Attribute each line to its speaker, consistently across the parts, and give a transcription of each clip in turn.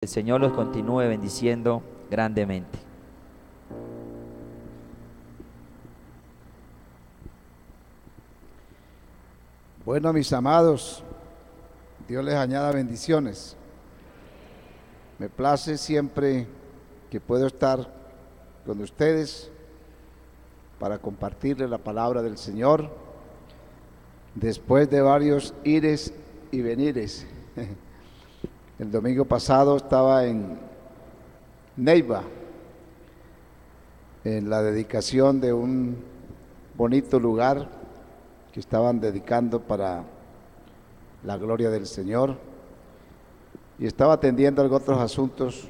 Speaker 1: El Señor los continúe bendiciendo grandemente.
Speaker 2: Bueno, mis amados, Dios les añada bendiciones. Me place siempre que puedo estar con ustedes para compartirles la palabra del Señor después de varios ires y venires. El domingo pasado estaba en Neiva, en la dedicación de un bonito lugar que estaban dedicando para la gloria del Señor, y estaba atendiendo otros asuntos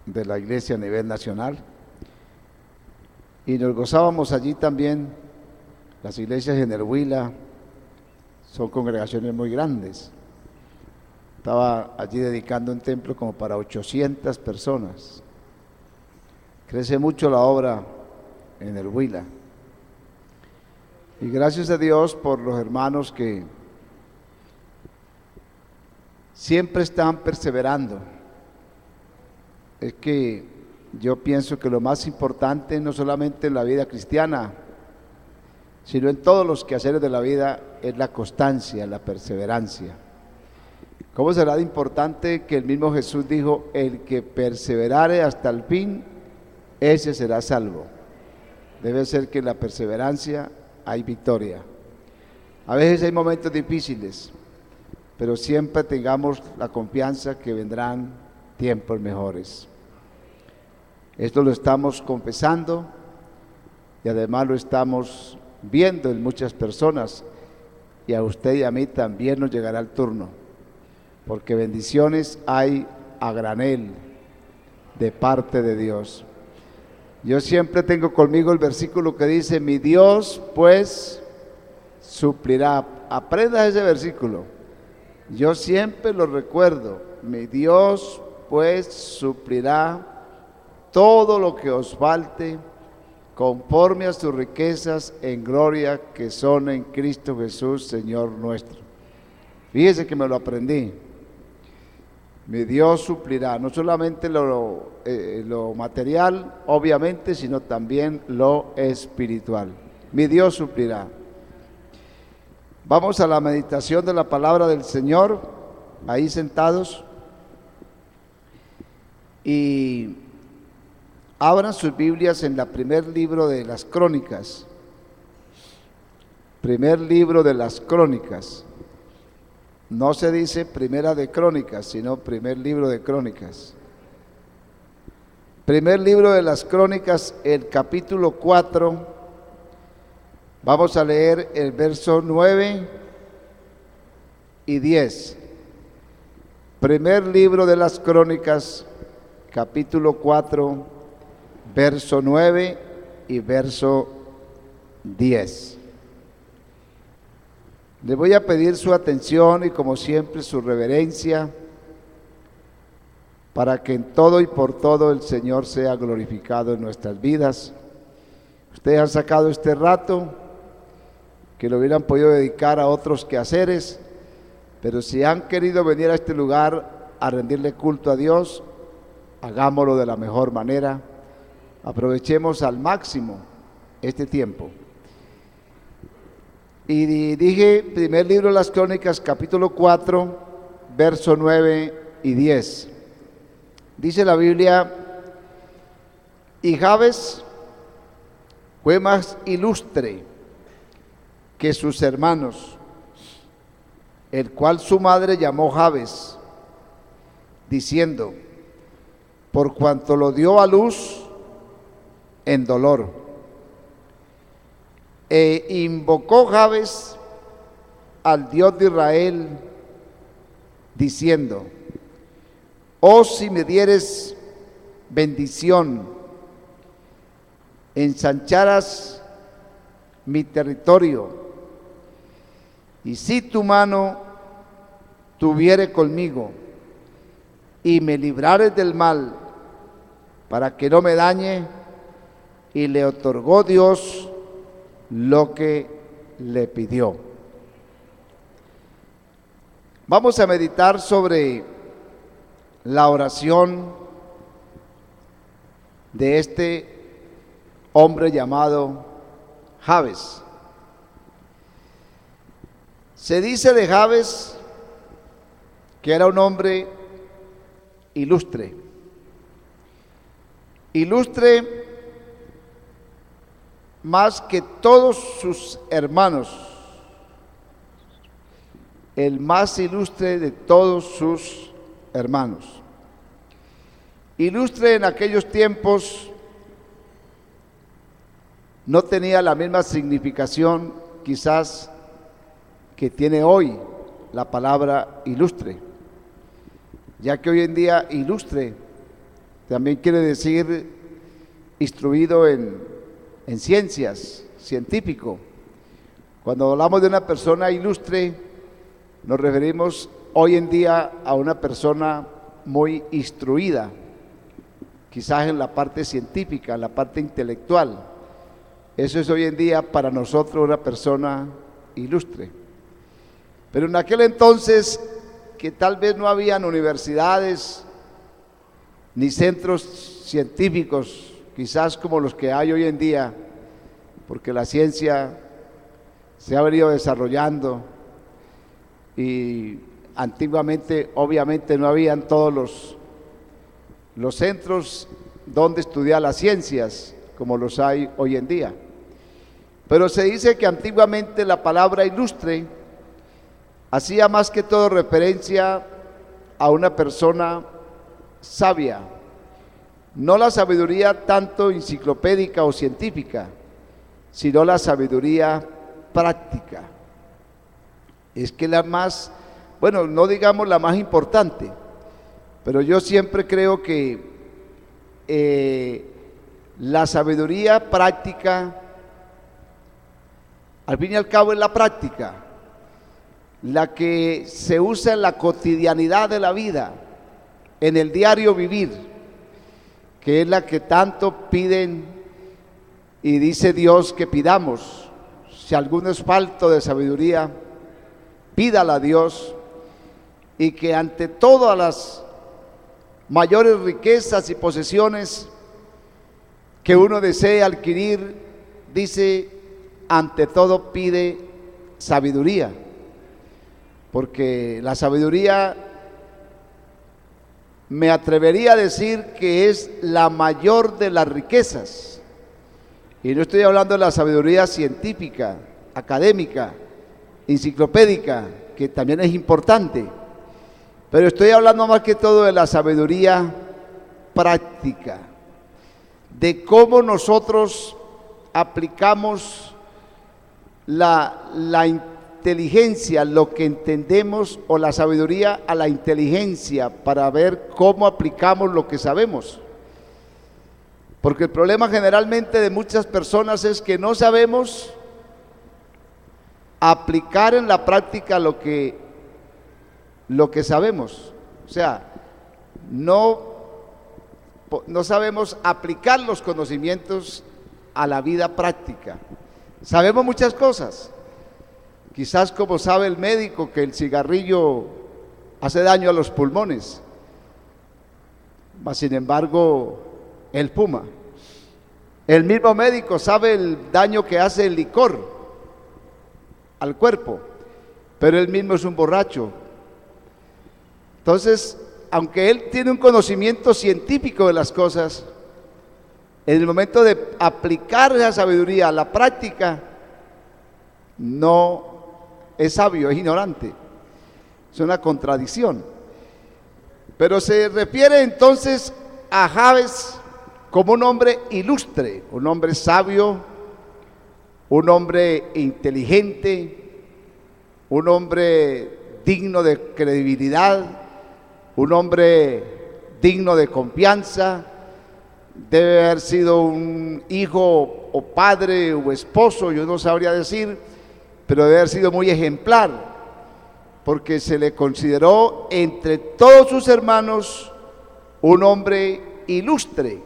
Speaker 2: de la iglesia a nivel nacional, y nos gozábamos allí también. Las iglesias en el Huila son congregaciones muy grandes. Estaba allí dedicando un templo como para 800 personas. Crece mucho la obra en el Huila. Y gracias a Dios por los hermanos que siempre están perseverando. Es que yo pienso que lo más importante, no solamente en la vida cristiana, sino en todos los quehaceres de la vida, es la constancia, la perseverancia. ¿Cómo será de importante que el mismo Jesús dijo: el que perseverare hasta el fin, ese será salvo? Debe ser que en la perseverancia hay victoria. A veces hay momentos difíciles, pero siempre tengamos la confianza que vendrán tiempos mejores. Esto lo estamos confesando y además lo estamos viendo en muchas personas, y a usted y a mí también nos llegará el turno, porque bendiciones hay a granel de parte de Dios. Yo siempre tengo conmigo el versículo que dice: mi Dios pues suplirá. Aprenda ese versículo. Yo siempre lo recuerdo: mi Dios pues suplirá todo lo que os falte conforme a sus riquezas en gloria que son en Cristo Jesús, Señor nuestro. Fíjese que me lo aprendí. Mi Dios suplirá no solamente lo material, obviamente, sino también lo espiritual. Mi Dios suplirá. Vamos a la meditación de la palabra del Señor, ahí sentados, y abran sus Biblias en el primer libro de las Crónicas. Primer libro de las Crónicas. No se dice primera de Crónicas, sino primer libro de Crónicas. Primer libro de las Crónicas, el capítulo 4. Vamos a leer el verso 9 y 10. Primer libro de las Crónicas, capítulo 4, verso 9 y verso 10. Le voy a pedir su atención y, como siempre, su reverencia, para que en todo y por todo el Señor sea glorificado en nuestras vidas. Ustedes han sacado este rato que lo hubieran podido dedicar a otros quehaceres, pero si han querido venir a este lugar a rendirle culto a Dios, hagámoslo de la mejor manera. Aprovechemos al máximo este tiempo. Y dije, primer libro de las Crónicas, capítulo 4, verso 9 y 10. Dice la Biblia: y Jabes fue más ilustre que sus hermanos, el cual su madre llamó Jabes, diciendo: por cuanto lo dio a luz en dolor. E invocó Jabes al Dios de Israel, diciendo: oh, si me dieres bendición, ensancharas mi territorio, y si tu mano tuviere conmigo y me librares del mal, para que no me dañe. Y le otorgó Dios lo que le pidió. Vamos a meditar sobre la oración de este hombre llamado Jabes. Se dice de Jabes que era un hombre ilustre. Ilustre más que todos sus hermanos, el más ilustre de todos sus hermanos. Ilustre en aquellos tiempos no tenía la misma significación quizás que tiene hoy la palabra ilustre, ya que hoy en día ilustre también quiere decir instruido en ciencias, científico. Cuando hablamos de una persona ilustre, nos referimos hoy en día a una persona muy instruida, quizás en la parte científica, en la parte intelectual. Eso es hoy en día para nosotros una persona ilustre. Pero en aquel entonces, que tal vez no habían universidades ni centros científicos, quizás como los que hay hoy en día, porque la ciencia se ha venido desarrollando y antiguamente obviamente no habían todos los centros donde estudiar las ciencias como los hay hoy en día. Pero se dice que antiguamente la palabra ilustre hacía más que todo referencia a una persona sabia, no la sabiduría tanto enciclopédica o científica, sino la sabiduría práctica. Es que la más, bueno, no digamos la más importante, pero yo siempre creo que la sabiduría práctica, al fin y al cabo, es la práctica, la que se usa en la cotidianidad de la vida, en el diario vivir, que es la que tanto piden y dice Dios que pidamos. Si alguno es falto de sabiduría, pídala a Dios, y que ante todas las mayores riquezas y posesiones que uno desee adquirir, dice, ante todo pide sabiduría, porque la sabiduría me atrevería a decir que es la mayor de las riquezas. Y no estoy hablando de la sabiduría científica, académica, enciclopédica, que también es importante, pero estoy hablando más que todo de la sabiduría práctica, de cómo nosotros aplicamos la inteligencia, lo que entendemos, o la sabiduría a la inteligencia, para ver cómo aplicamos lo que sabemos. Porque el problema generalmente de muchas personas es que no sabemos aplicar en la práctica lo que sabemos. O sea, no sabemos aplicar los conocimientos a la vida práctica. Sabemos muchas cosas, quizás como sabe el médico que el cigarrillo hace daño a los pulmones, mas sin embargo él fuma. El mismo médico sabe el daño que hace el licor al cuerpo, pero él mismo es un borracho. Entonces, aunque él tiene un conocimiento científico de las cosas, en el momento de aplicar esa sabiduría a la práctica, no es sabio, es ignorante. Es una contradicción. Pero se refiere entonces a Jabes como un hombre ilustre, un hombre sabio, un hombre inteligente, un hombre digno de credibilidad, un hombre digno de confianza. Debe haber sido un hijo o padre o esposo, yo no sabría decir, pero debe haber sido muy ejemplar, porque se le consideró entre todos sus hermanos un hombre ilustre,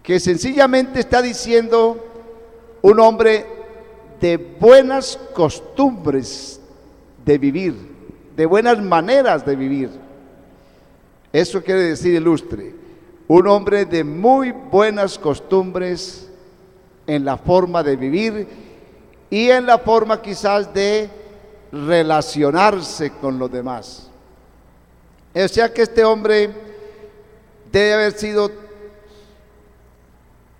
Speaker 2: que sencillamente está diciendo un hombre de buenas costumbres de vivir, de buenas maneras de vivir. Eso quiere decir ilustre. Un hombre de muy buenas costumbres en la forma de vivir y en la forma quizás de relacionarse con los demás. O sea que este hombre debe haber sido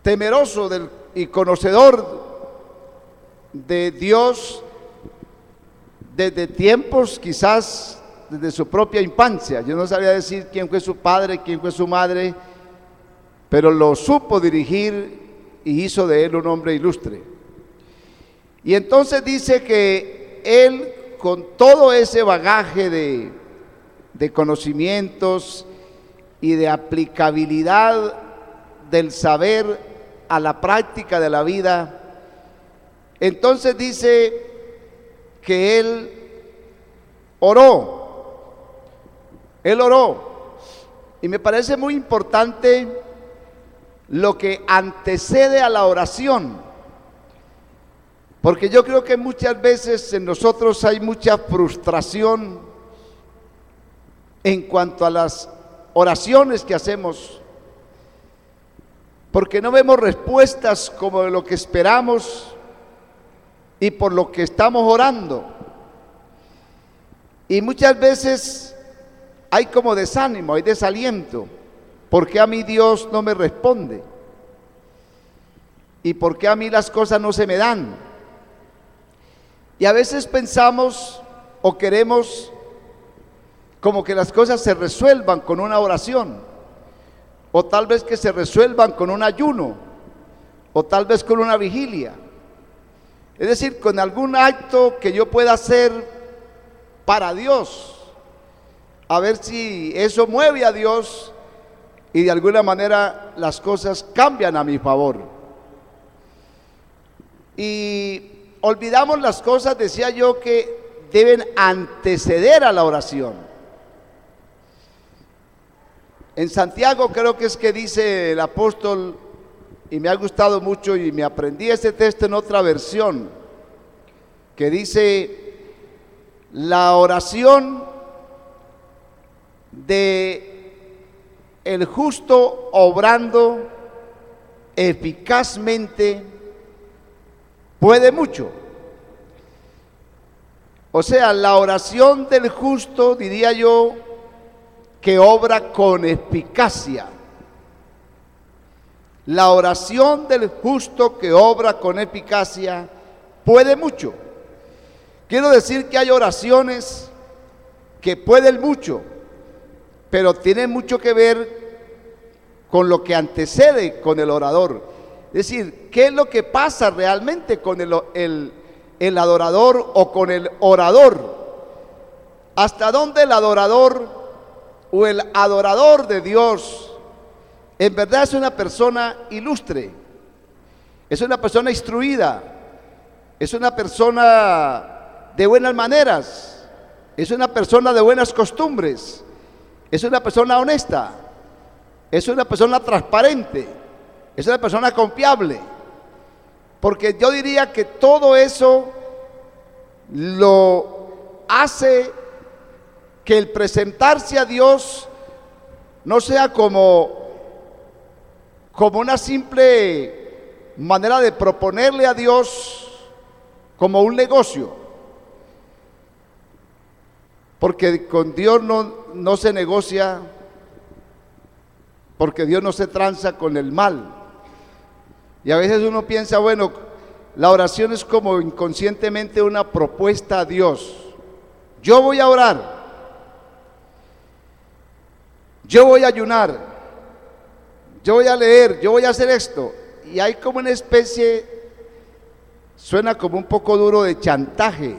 Speaker 2: temeroso y conocedor de Dios desde tiempos, quizás desde su propia infancia. Yo no sabía decir quién fue su padre, quién fue su madre, pero lo supo dirigir y hizo de él un hombre ilustre. Y entonces dice que él, con todo ese bagaje de conocimientos y de aplicabilidad del saber a la práctica de la vida, entonces dice que él oró. Y me parece muy importante lo que antecede a la oración, porque yo creo que muchas veces en nosotros hay mucha frustración en cuanto a las oraciones que hacemos, porque no vemos respuestas como de lo que esperamos y por lo que estamos orando. Y muchas veces hay como desánimo, hay desaliento. ¿Por qué a mí Dios no me responde? ¿Y por qué a mí las cosas no se me dan? Y a veces pensamos o queremos como que las cosas se resuelvan con una oración, o tal vez que se resuelvan con un ayuno, o tal vez con una vigilia. Es decir, con algún acto que yo pueda hacer para Dios, a ver si eso mueve a Dios y de alguna manera las cosas cambian a mi favor. Y olvidamos las cosas, decía yo, que deben anteceder a la oración. En Santiago creo que es que dice el apóstol, y me ha gustado mucho y me aprendí ese texto en otra versión, que dice: la oración de el justo obrando eficazmente puede mucho. O sea, la oración del justo, diría yo, que obra con eficacia. La oración del justo que obra con eficacia puede mucho. Quiero decir que hay oraciones que pueden mucho, pero tienen mucho que ver con lo que antecede con el orador. Es decir, ¿qué es lo que pasa realmente con el adorador o con el orador? ¿Hasta dónde el adorador o el adorador de Dios en verdad es una persona ilustre, es una persona instruida, es una persona de buenas maneras, es una persona de buenas costumbres, es una persona honesta, es una persona transparente, es una persona confiable? Porque yo diría que todo eso lo hace que el presentarse a Dios no sea como una simple manera de proponerle a Dios como un negocio, porque con Dios no se negocia, porque Dios no se tranza con el mal. Y a veces uno piensa, bueno, la oración es como inconscientemente una propuesta a Dios. Yo voy a orar, yo voy a ayunar, yo voy a leer, yo voy a hacer esto. Y hay como una especie, suena como un poco duro, de chantaje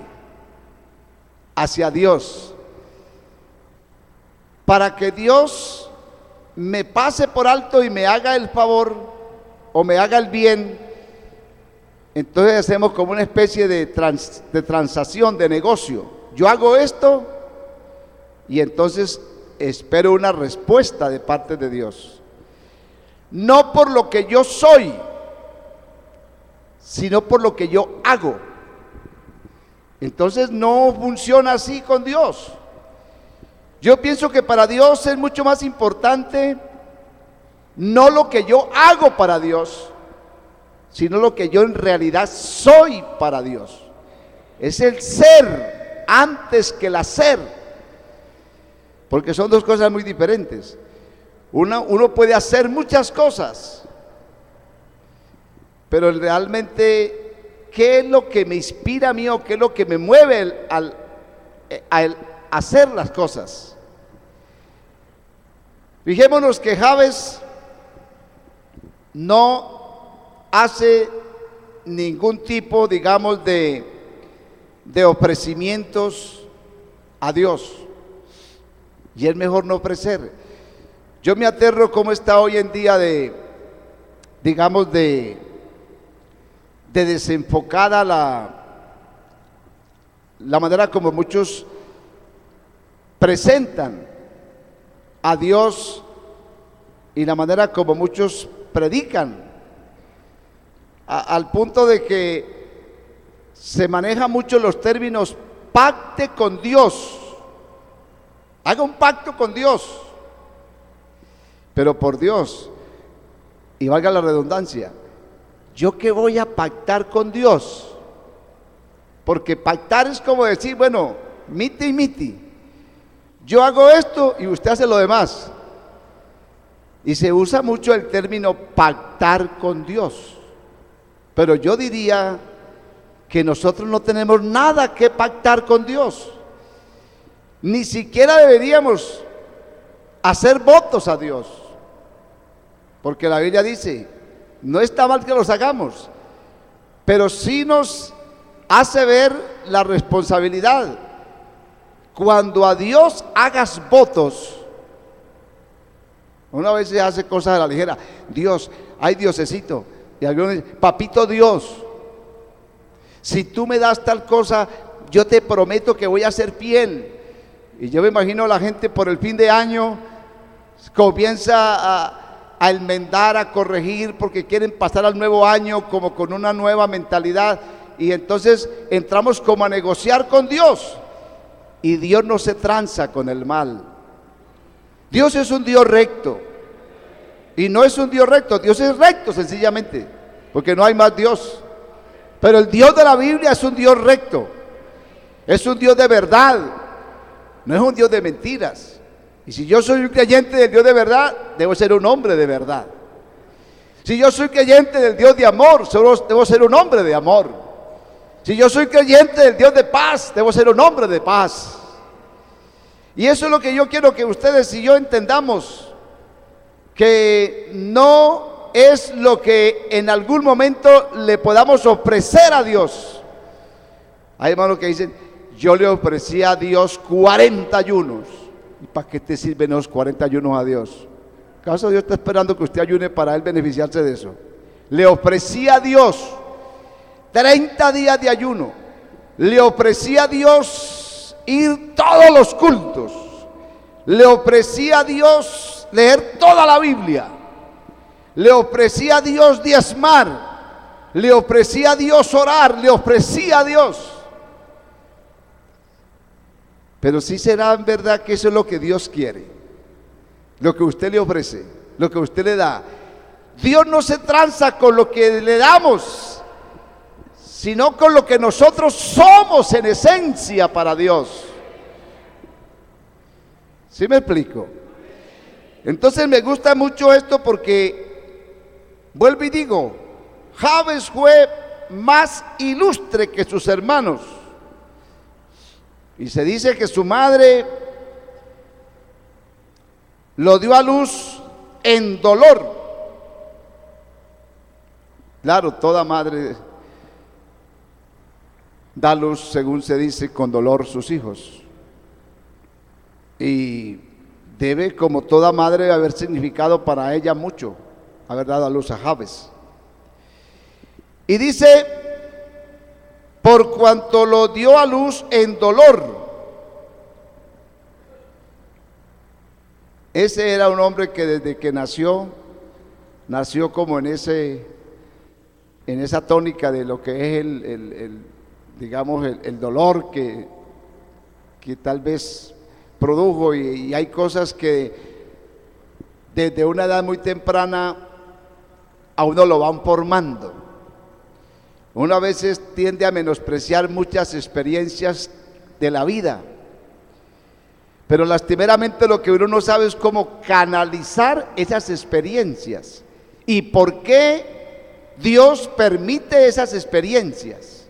Speaker 2: hacia Dios, para que Dios me pase por alto y me haga el favor o me haga el bien. Entonces hacemos como una especie de transacción, de negocio. Yo hago esto y entonces espero una respuesta de parte de Dios. No por lo que yo soy, sino por lo que yo hago. Entonces no funciona así con Dios. Yo pienso que para Dios es mucho más importante no lo que yo hago para Dios, sino lo que yo en realidad soy para Dios. Es el ser antes que el hacer, porque son dos cosas muy diferentes. Uno puede hacer muchas cosas, pero realmente, ¿qué es lo que me inspira a mí o qué es lo que me mueve al hacer las cosas? Fijémonos que Jabes no hace ningún tipo, digamos, de ofrecimientos a Dios, y es mejor no ofrecer. Yo me aterro cómo está hoy en día digamos, de desenfocada la manera como muchos presentan a Dios y la manera como muchos predican, al punto de que se manejan mucho los términos pacte con Dios, haga un pacto con Dios, pero por Dios, y valga la redundancia, ¿yo qué voy a pactar con Dios? Porque pactar es como decir, bueno, miti y miti, yo hago esto y usted hace lo demás. Y se usa mucho el término pactar con Dios, pero yo diría que nosotros no tenemos nada que pactar con Dios. Ni siquiera deberíamos hacer votos a Dios, porque la Biblia dice, no está mal que los hagamos, pero sí nos hace ver la responsabilidad. Cuando a Dios hagas votos, una vez se hace cosas a la ligera, Dios, ay Diosecito, y algunos dicen, papito Dios, si tú me das tal cosa, yo te prometo que voy a ser fiel. Y yo me imagino la gente por el fin de año comienza a enmendar, a corregir, porque quieren pasar al nuevo año como con una nueva mentalidad, y entonces entramos como a negociar con Dios, y Dios no se tranza con el mal. Dios es un Dios recto, y no es un Dios recto, Dios es recto sencillamente, porque no hay más Dios. Pero el Dios de la Biblia es un Dios recto, es un Dios de verdad, no es un Dios de mentiras. Y si yo soy un creyente del Dios de verdad, debo ser un hombre de verdad. Si yo soy creyente del Dios de amor, debo ser un hombre de amor. Si yo soy creyente del Dios de paz, debo ser un hombre de paz. Y eso es lo que yo quiero que ustedes y yo entendamos, que no es lo que en algún momento le podamos ofrecer a Dios. Hay hermanos que dicen, yo le ofrecí a Dios 40 ayunos. ¿Y para qué te sirven los 40 ayunos a Dios? ¿Acaso Dios está esperando que usted ayune para él beneficiarse de eso? Le ofrecí a Dios 30 días de ayuno. Le ofrecí a Dios ir todos los cultos. Le ofrecí a Dios leer toda la Biblia. Le ofrecí a Dios diezmar. Le ofrecí a Dios orar. Le ofrecí a Dios. Pero sí será en verdad que eso es lo que Dios quiere, lo que usted le ofrece, lo que usted le da. Dios no se tranza con lo que le damos, sino con lo que nosotros somos en esencia para Dios. ¿Sí me explico? Entonces me gusta mucho esto porque, vuelvo y digo, Jabes fue más ilustre que sus hermanos. Y se dice que su madre lo dio a luz en dolor. Claro, toda madre da luz, según se dice, con dolor sus hijos. Y debe, como toda madre, haber significado para ella mucho haber dado a luz a Jabes. Y dice, por cuanto lo dio a luz en dolor. Ese era un hombre que desde que nació como en esa tónica de lo que es digamos, el dolor que tal vez produjo y hay cosas que desde una edad muy temprana a uno lo van formando. Uno a veces tiende a menospreciar muchas experiencias de la vida, pero lastimeramente lo que uno no sabe es cómo canalizar esas experiencias y por qué Dios permite esas experiencias.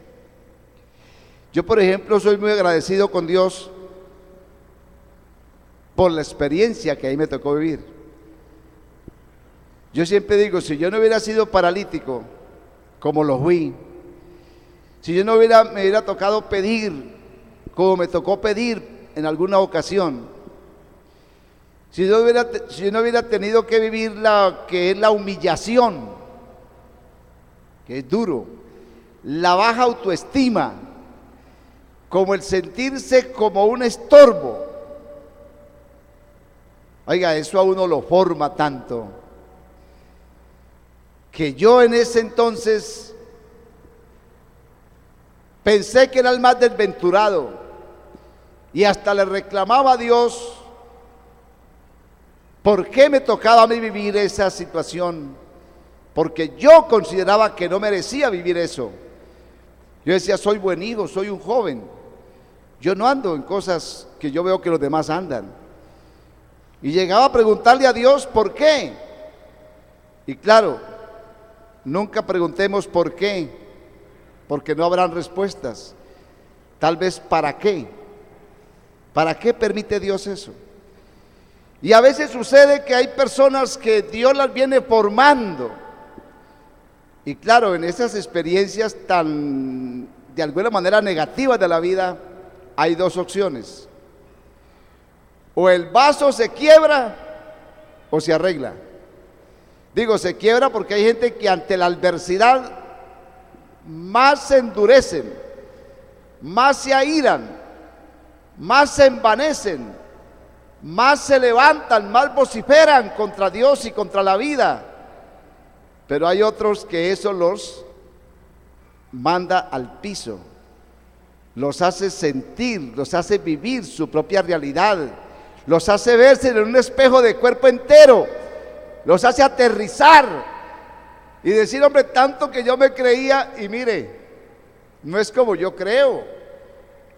Speaker 2: Yo, por ejemplo, soy muy agradecido con Dios por la experiencia que ahí me tocó vivir. Yo siempre digo, si yo no hubiera sido paralítico como lo fui, si yo no me hubiera tocado pedir como me tocó pedir en alguna ocasión, si yo no hubiera tenido que vivir la que es la humillación, que es duro, la baja autoestima, como el sentirse como un estorbo, oiga, eso a uno lo forma tanto, que yo en ese entonces pensé que era el más desventurado y hasta le reclamaba a Dios por qué me tocaba a mí vivir esa situación, porque yo consideraba que no merecía vivir eso. Yo decía, soy buen hijo, soy un joven, yo no ando en cosas que yo veo que los demás andan. Y llegaba a preguntarle a Dios por qué. Y claro, nunca preguntemos por qué, porque no habrán respuestas. Tal vez ¿para qué? ¿Para qué permite Dios eso? Y a veces sucede que hay personas que Dios las viene formando. Y claro, en esas experiencias tan, de alguna manera negativas de la vida, hay dos opciones. O el vaso se quiebra o se arregla. Digo, se quiebra porque hay gente que ante la adversidad más se endurecen, más se airan, más se envanecen, más se levantan, más vociferan contra Dios y contra la vida. Pero hay otros que eso los manda al piso, los hace sentir, los hace vivir su propia realidad, los hace verse en un espejo de cuerpo entero, los hace aterrizar y decir, hombre, tanto que yo me creía y mire, no es como yo creo.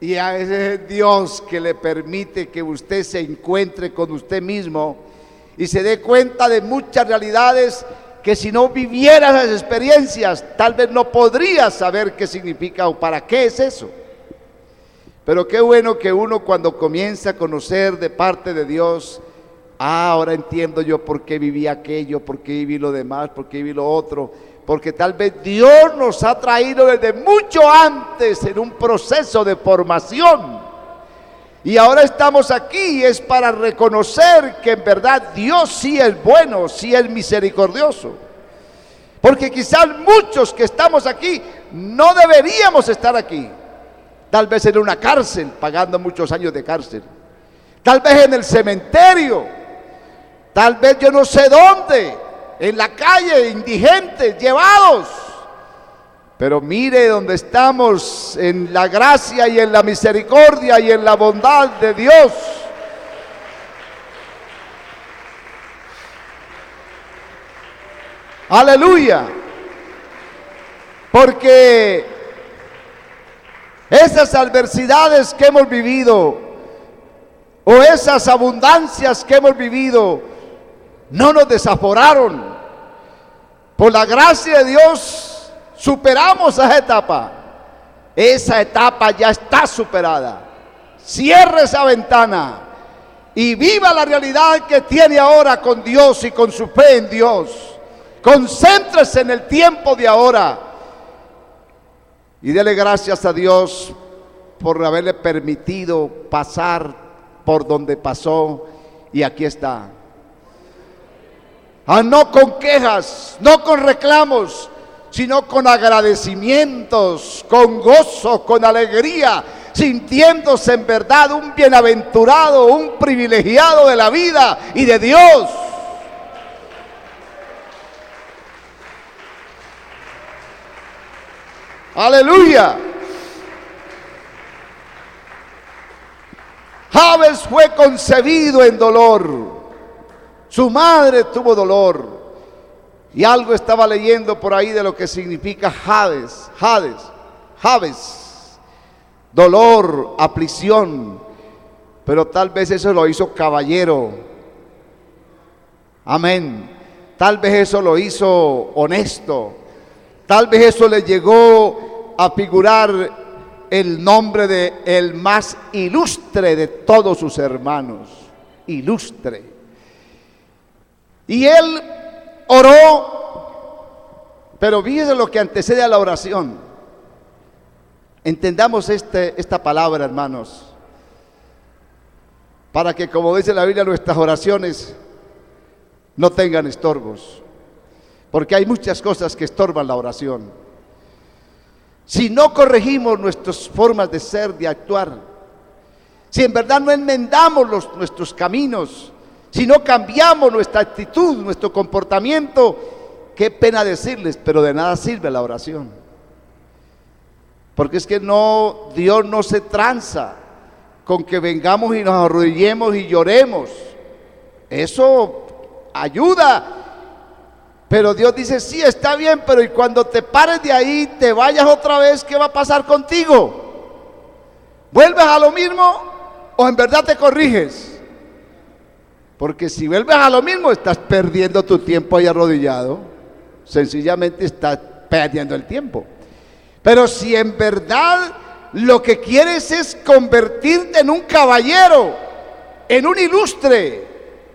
Speaker 2: Y a ese Dios que le permite que usted se encuentre con usted mismo y se dé cuenta de muchas realidades que si no viviera esas experiencias, tal vez no podría saber qué significa o para qué es eso. Pero qué bueno que uno cuando comienza a conocer de parte de Dios, ahora entiendo yo por qué viví aquello, por qué viví lo demás, por qué viví lo otro, porque tal vez Dios nos ha traído desde mucho antes en un proceso de formación. Y ahora estamos aquí y es para reconocer que en verdad Dios sí es bueno, sí es misericordioso. Porque quizás muchos que estamos aquí no deberíamos estar aquí. Tal vez en una cárcel, pagando muchos años de cárcel. Tal vez en el cementerio. Tal vez yo no sé dónde, en la calle, indigentes, llevados. Pero mire donde estamos, en la gracia y en la misericordia y en la bondad de Dios. Aleluya. Porque esas adversidades que hemos vivido o esas abundancias que hemos vivido no nos desaforaron. Por la gracia de Dios superamos esa etapa. Esa etapa ya está superada. Cierre esa ventana y viva la realidad que tiene ahora con Dios y con su fe en Dios. Concéntrese en el tiempo de ahora y dele gracias a Dios por haberle permitido pasar por donde pasó y aquí está. No con quejas, no con reclamos, sino con agradecimientos, con gozo, con alegría, sintiéndose en verdad un bienaventurado, un privilegiado de la vida y de Dios. Aleluya. Jabes fue concebido en dolor. Su madre tuvo dolor. Y algo estaba leyendo por ahí de lo que significa Jabes. Dolor, aflicción. Pero tal vez eso lo hizo caballero. Amén. Tal vez eso lo hizo honesto. Tal vez eso le llegó a figurar el nombre de el más ilustre de todos sus hermanos. Ilustre. Y él oró, pero fíjese lo que antecede a la oración. Entendamos esta palabra, hermanos, para que, como dice la Biblia, nuestras oraciones no tengan estorbos, porque hay muchas cosas que estorban la oración. Si no corregimos nuestras formas de ser, de actuar, si en verdad no enmendamos nuestros caminos, si no cambiamos nuestra actitud, nuestro comportamiento, qué pena decirles, pero de nada sirve la oración. Porque es que Dios no se tranza con que vengamos y nos arrodillemos y lloremos. Eso ayuda. Pero Dios dice, sí, está bien, pero y cuando te pares de ahí, te vayas otra vez, ¿qué va a pasar contigo? ¿Vuelves a lo mismo o en verdad te corriges? Porque si vuelves a lo mismo, estás perdiendo tu tiempo ahí arrodillado. Sencillamente estás perdiendo el tiempo. Pero si en verdad lo que quieres es convertirte en un caballero, en un ilustre,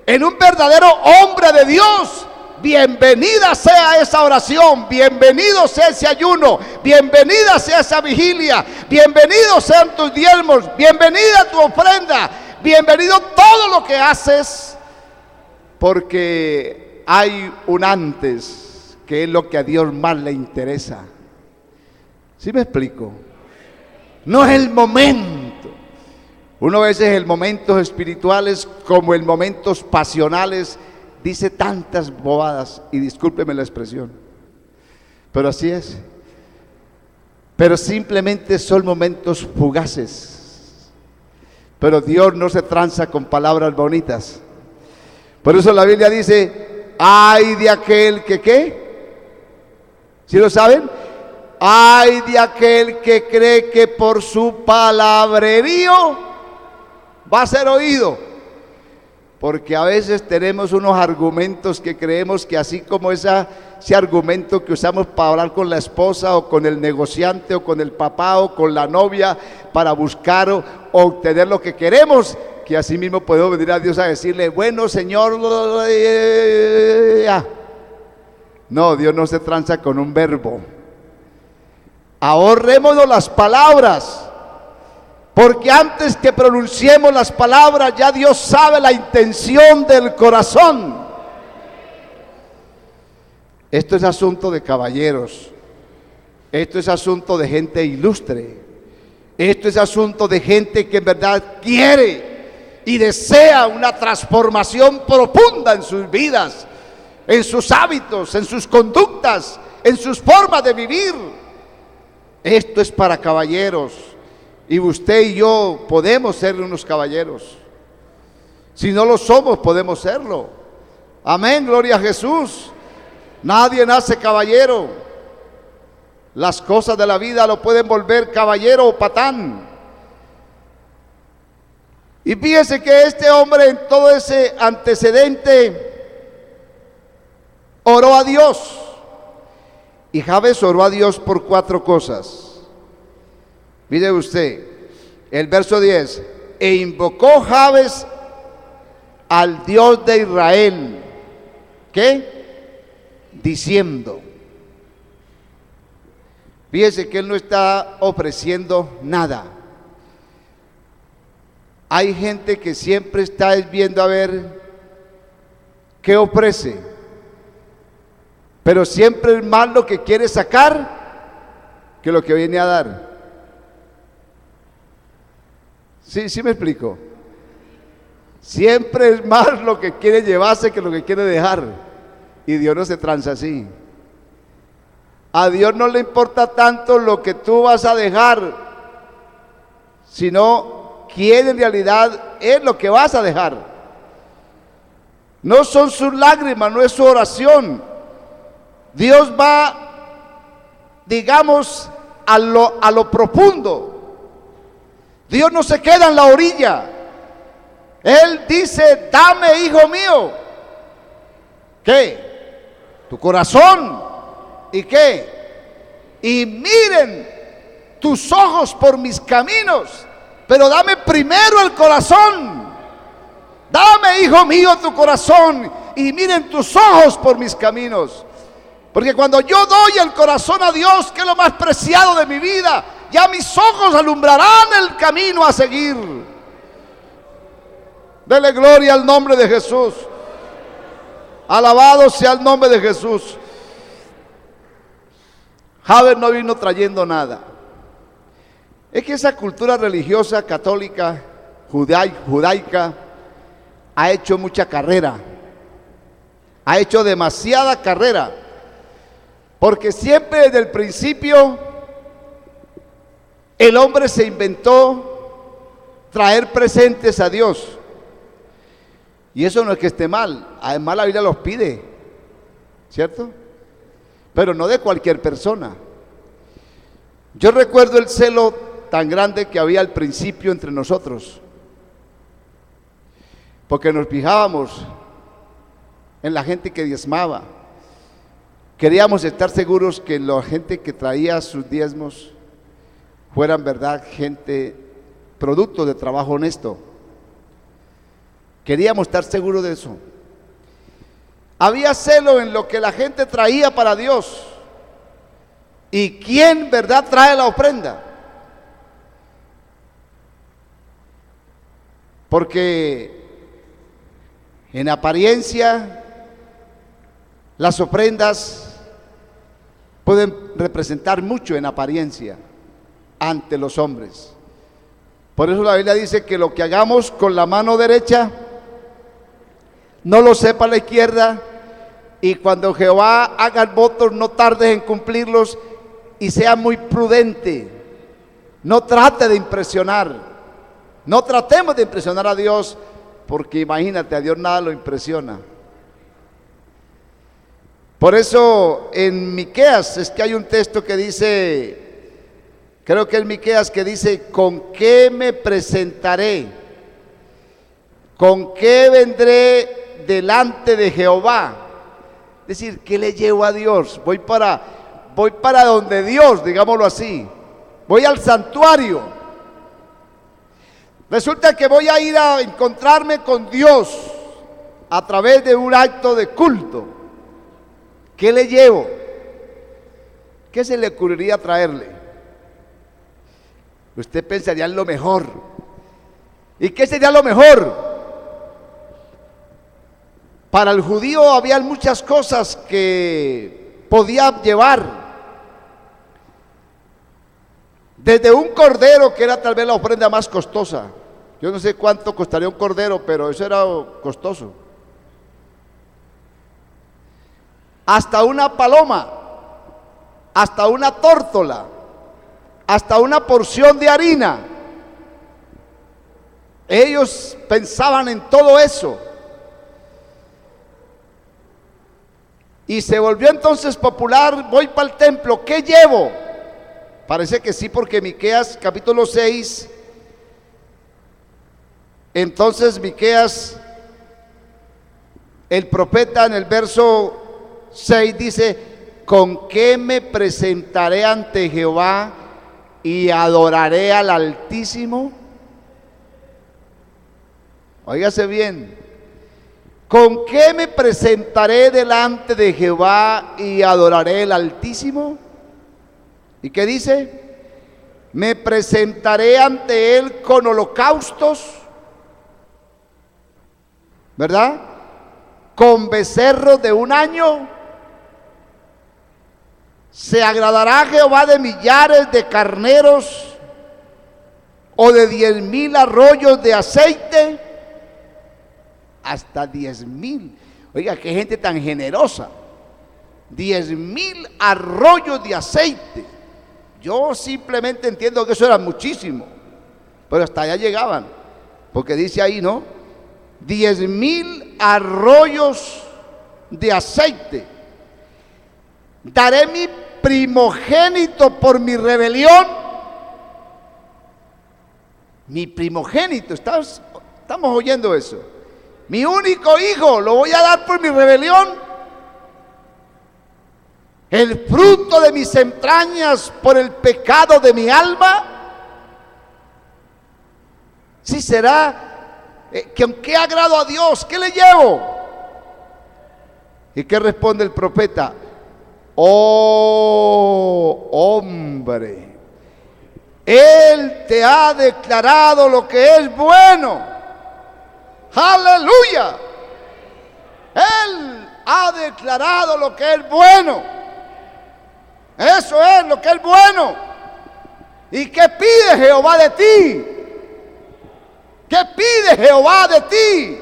Speaker 2: en un verdadero hombre de Dios, bienvenida sea esa oración, bienvenido sea ese ayuno, bienvenida sea esa vigilia, bienvenidos sean tus diezmos, bienvenida tu ofrenda, bienvenido todo lo que haces, porque hay un antes que es lo que a Dios más le interesa. ¿Sí me explico? No es el momento. Uno a veces en momentos espirituales como en momentos pasionales dice tantas bobadas, y discúlpeme la expresión, pero así es. Pero simplemente son momentos fugaces. Pero Dios no se tranza con palabras bonitas. Por eso la Biblia dice, ay de aquel que ¿qué? ¿Sí lo saben? Ay de aquel que cree que por su palabrerío va a ser oído. Porque a veces tenemos unos argumentos que creemos que así como ese argumento que usamos para hablar con la esposa o con el negociante o con el papá o con la novia para buscar o obtener lo que queremos, que así mismo podemos venir a Dios a decirle, bueno Señor, no, Dios no se tranza con un verbo. Ahorrémonos las palabras, porque antes que pronunciemos las palabras ya Dios sabe la intención del corazón. Esto es asunto de caballeros, esto es asunto de gente ilustre, esto es asunto de gente que en verdad quiere y desea una transformación profunda en sus vidas, en sus hábitos, en sus conductas, en sus formas de vivir. Esto es para caballeros. Y usted y yo podemos ser unos caballeros. Si no lo somos, podemos serlo. Amén, gloria a Jesús. Nadie nace caballero. Las cosas de la vida lo pueden volver caballero o patán. Y fíjese que este hombre en todo ese antecedente oró a Dios. Y Jabes oró a Dios por 4 cosas. Mire usted, el verso 10. E invocó Jabes al Dios de Israel. ¿Qué? Diciendo. Fíjese que él no está ofreciendo nada. Hay gente que siempre está viendo a ver qué ofrece. Pero siempre es más lo que quiere sacar que lo que viene a dar. ¿Sí me explico? Siempre es más lo que quiere llevarse que lo que quiere dejar. Y Dios no se tranza así. A Dios no le importa tanto lo que tú vas a dejar, sino quién en realidad es lo que vas a dejar. No son sus lágrimas, no es su oración. Dios va, digamos, a lo profundo. Dios no se queda en la orilla. Él dice: dame, hijo mío, ¿qué? Tu corazón. ¿Y qué? Y miren tus ojos por mis caminos, pero dame primero el corazón. Dame, hijo mío, tu corazón, y miren tus ojos por mis caminos. Porque cuando yo doy el corazón a Dios, que es lo más preciado de mi vida, ya mis ojos alumbrarán el camino a seguir. Dele gloria al nombre de Jesús. Alabado sea el nombre de Jesús. Javer no vino trayendo nada. Es que esa cultura religiosa católica, judaica, ha hecho mucha carrera. Ha hecho demasiada carrera. Porque siempre desde el principio el hombre se inventó traer presentes a Dios. Y eso no es que esté mal. Además la Biblia los pide, ¿cierto? Pero no de cualquier persona. Yo recuerdo el celo tan grande que había al principio entre nosotros, porque nos fijábamos en la gente que diezmaba. Queríamos estar seguros que la gente que traía sus diezmos fueran, verdad, gente producto de trabajo honesto. Queríamos estar seguros de eso. Había celo en lo que la gente traía para Dios. ¿Y quién, verdad, trae la ofrenda? Porque en apariencia las ofrendas pueden representar mucho en apariencia ante los hombres. Por eso la Biblia dice que lo que hagamos con la mano derecha, no lo sepa la izquierda, y cuando Jehová haga votos, no tardes en cumplirlos, y sea muy prudente. No trate de impresionar. No tratemos de impresionar a Dios, porque imagínate, a Dios nada lo impresiona. Por eso en Miqueas es que hay un texto que dice, creo que es Miqueas, que dice: ¿con qué me presentaré? ¿Con qué vendré delante de Jehová? Es decir, ¿qué le llevo a Dios? Voy para donde Dios, digámoslo así. Voy al santuario. Resulta que voy a ir a encontrarme con Dios a través de un acto de culto. ¿Qué le llevo? ¿Qué se le ocurriría traerle? Usted pensaría en lo mejor. ¿Y qué sería lo mejor? Para el judío había muchas cosas que podía llevar. Desde un cordero, que era tal vez la ofrenda más costosa. Yo no sé cuánto costaría un cordero, pero eso era costoso. Hasta una paloma, hasta una tórtola, hasta una porción de harina. Ellos pensaban en todo eso. Y se volvió entonces popular: voy para el templo, ¿qué llevo? Parece que sí, porque Miqueas capítulo 6, entonces Miqueas, el profeta, en el verso 6 dice: ¿con qué me presentaré ante Jehová y adoraré al Altísimo? Óigase bien. ¿Con qué me presentaré delante de Jehová y adoraré al Altísimo? ¿Y qué dice? Me presentaré ante Él con holocaustos, ¿verdad? Con becerros de un año. ¿Se agradará Jehová de millares de carneros o de 10,000 arroyos de aceite? Hasta 10,000. Oiga, qué gente tan generosa. 10,000 arroyos de aceite. Yo simplemente entiendo que eso era muchísimo. pero hasta allá llegaban, porque dice ahí, ¿no? 10,000 arroyos de aceite. Daré mi primogénito por mi rebelión. Mi primogénito, estamos oyendo eso. Mi único hijo lo voy a dar por mi rebelión. El fruto de mis entrañas por el pecado de mi alma. Si será ¿qué agrado a Dios? ¿Qué le llevo? ¿Y qué responde el profeta? Oh hombre, Él te ha declarado lo que es bueno. Aleluya. Él ha declarado lo que es bueno. Eso es lo que es bueno. ¿Y qué pide Jehová de ti? ¿Qué pide Jehová de ti?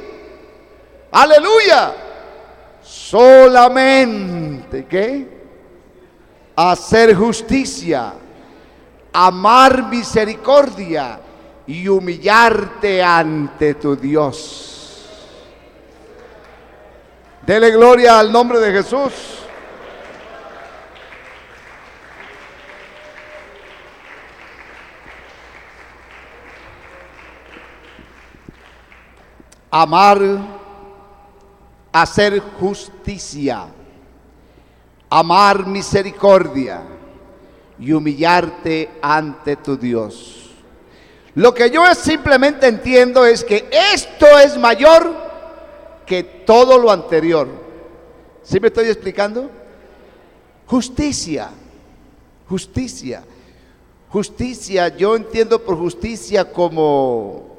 Speaker 2: Aleluya. Solamente, ¿qué? Hacer justicia, amar misericordia y humillarte ante tu Dios. Dele gloria al nombre de Jesús. Amar, hacer justicia, amar misericordia y humillarte ante tu Dios. Lo que yo simplemente entiendo es que esto es mayor que todo lo anterior. ¿Sí me estoy explicando? Justicia, justicia, justicia. Yo entiendo por justicia como,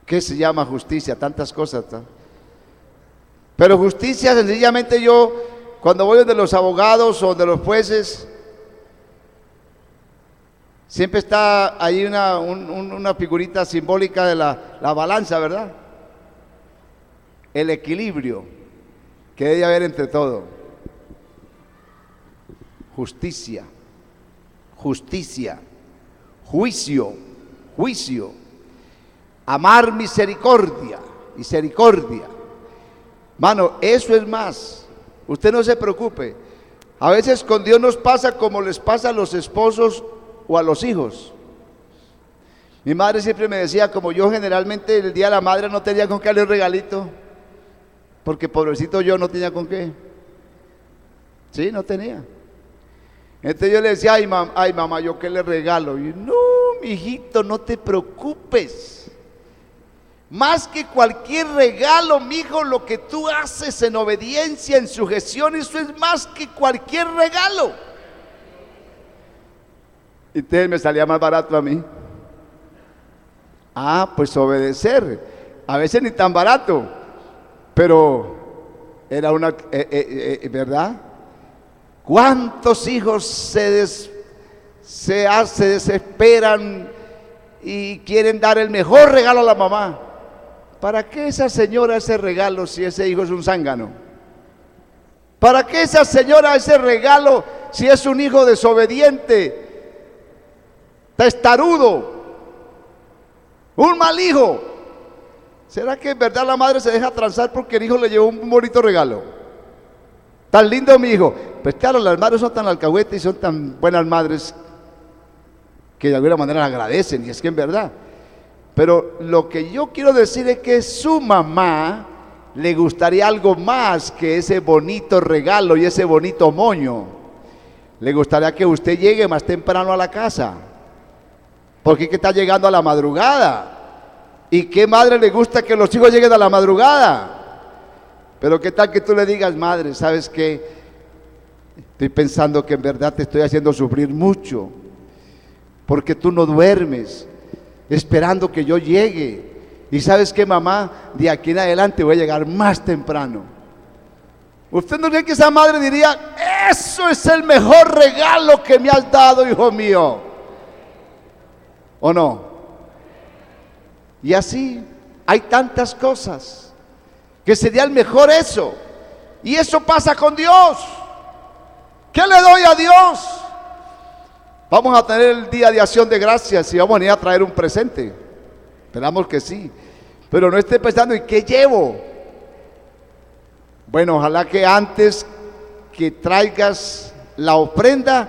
Speaker 2: ¿qué se llama justicia? Tantas cosas, ¿no? Pero justicia, sencillamente yo, cuando voy de los abogados o de los jueces, siempre está ahí una figurita simbólica de la balanza, ¿verdad? El equilibrio que debe haber entre todo. Justicia, justicia, juicio, juicio. Amar misericordia, misericordia. Mano, eso es más. Usted no se preocupe. A veces con Dios nos pasa como les pasa a los esposos o a los hijos. Mi madre siempre me decía, como yo generalmente el día de la madre no tenía con qué darle un regalito, porque pobrecito yo no tenía con qué. Sí, no tenía. Entonces yo le decía, ay mamá, ¿yo qué le regalo? Y no, mijito, no te preocupes. Más que cualquier regalo, mijo, lo que tú haces en obediencia, en sujeción, eso es más que cualquier regalo. Y entonces me salía más barato a mí. Ah, pues obedecer. A veces ni tan barato, pero era una, ¿verdad? ¿Cuántos hijos se desesperan y quieren dar el mejor regalo a la mamá? ¿Para qué esa señora ese regalo si ese hijo es un zángano? ¿Para qué esa señora ese regalo si es un hijo desobediente, testarudo, un mal hijo? ¿Será que en verdad la madre se deja transar porque el hijo le llevó un bonito regalo? Tan lindo mi hijo. Pues claro, las madres son tan alcahuetas y son tan buenas madres que de alguna manera agradecen, y es que en verdad. Pero lo que yo quiero decir es que su mamá le gustaría algo más que ese bonito regalo y ese bonito moño. Le gustaría que usted llegue más temprano a la casa, porque es que está llegando a la madrugada. ¿Y qué madre le gusta que los hijos lleguen a la madrugada? Pero qué tal que tú le digas, madre, ¿sabes qué? Estoy pensando que en verdad te estoy haciendo sufrir mucho, porque tú no duermes esperando que yo llegue. Y sabes qué, mamá, de aquí en adelante voy a llegar más temprano. ¿Usted no cree que esa madre diría, eso es el mejor regalo que me has dado, hijo mío? ¿O no? Y así hay tantas cosas que sería el mejor eso. Y eso pasa con Dios. ¿Qué le doy a Dios? Vamos a tener el día de acción de gracias y vamos a venir a traer un presente. Esperamos que sí. Pero no esté pensando, ¿y qué llevo? Bueno, ojalá que antes que traigas la ofrenda,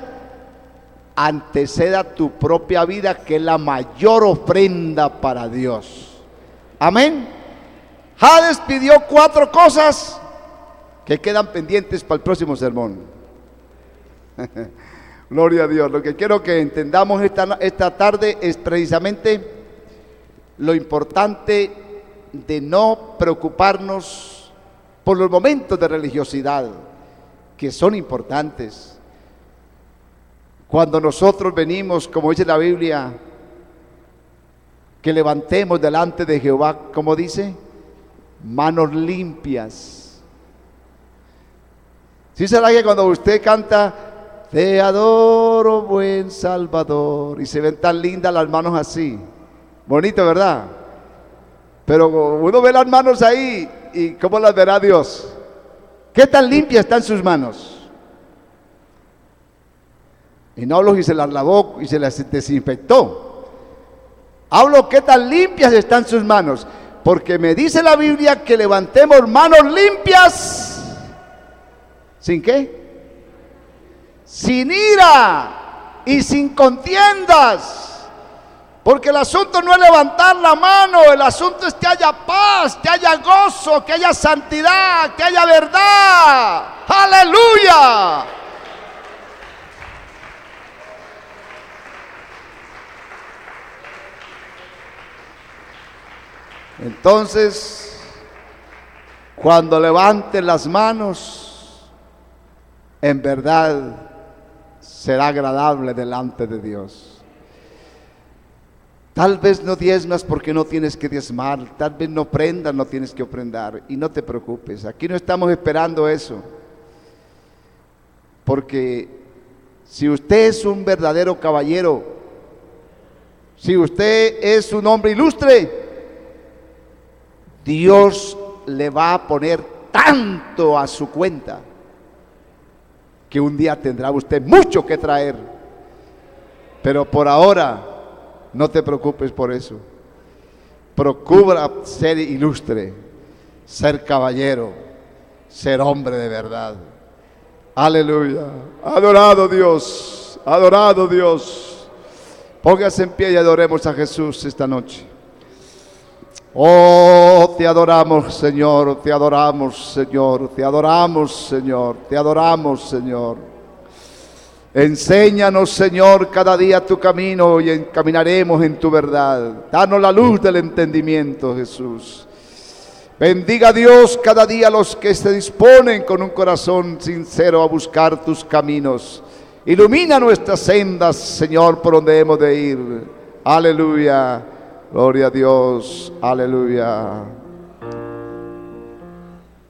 Speaker 2: anteceda tu propia vida, que es la mayor ofrenda para Dios. Amén. Hades pidió 4 cosas que quedan pendientes para el próximo sermón. Gloria a Dios. Lo que quiero que entendamos esta tarde es precisamente lo importante de no preocuparnos por los momentos de religiosidad, que son importantes. Cuando nosotros venimos, como dice la Biblia, que levantemos delante de Jehová, como dice, manos limpias. ¿Sí será que cuando usted canta, te adoro, buen Salvador, y se ven tan lindas las manos así? Bonito, ¿verdad? Pero uno ve las manos ahí, ¿y cómo las verá Dios? ¿Qué tan limpias están sus manos? Y no hablo si se las lavó y se las desinfectó. Hablo qué tan limpias están sus manos. Porque me dice la Biblia que levantemos manos limpias. ¿Sin qué? Sin ira y sin contiendas. Porque el asunto no es levantar la mano, el asunto es que haya paz, que haya gozo, que haya santidad, que haya verdad. ¡Aleluya! Entonces, cuando levanten las manos, en verdad será agradable delante de Dios. Tal vez no diezmas porque no tienes que diezmar, tal vez no ofrendas, no tienes que ofrendar, y no te preocupes, aquí no estamos esperando eso, porque si usted es un verdadero caballero, si usted es un hombre ilustre, Dios le va a poner tanto a su cuenta que un día tendrá usted mucho que traer. Pero por ahora no te preocupes por eso. Procura ser ilustre, ser caballero, ser hombre de verdad. Aleluya. Adorado Dios, adorado Dios. Póngase en pie y adoremos a Jesús esta noche. Oh, te adoramos, Señor, te adoramos, Señor, te adoramos, Señor, te adoramos, Señor. Enséñanos, Señor, cada día tu camino y encaminaremos en tu verdad. Danos la luz del entendimiento, Jesús. Bendiga a Dios cada día a los que se disponen con un corazón sincero a buscar tus caminos. Ilumina nuestras sendas, Señor, por donde hemos de ir. Aleluya. Gloria a Dios, aleluya.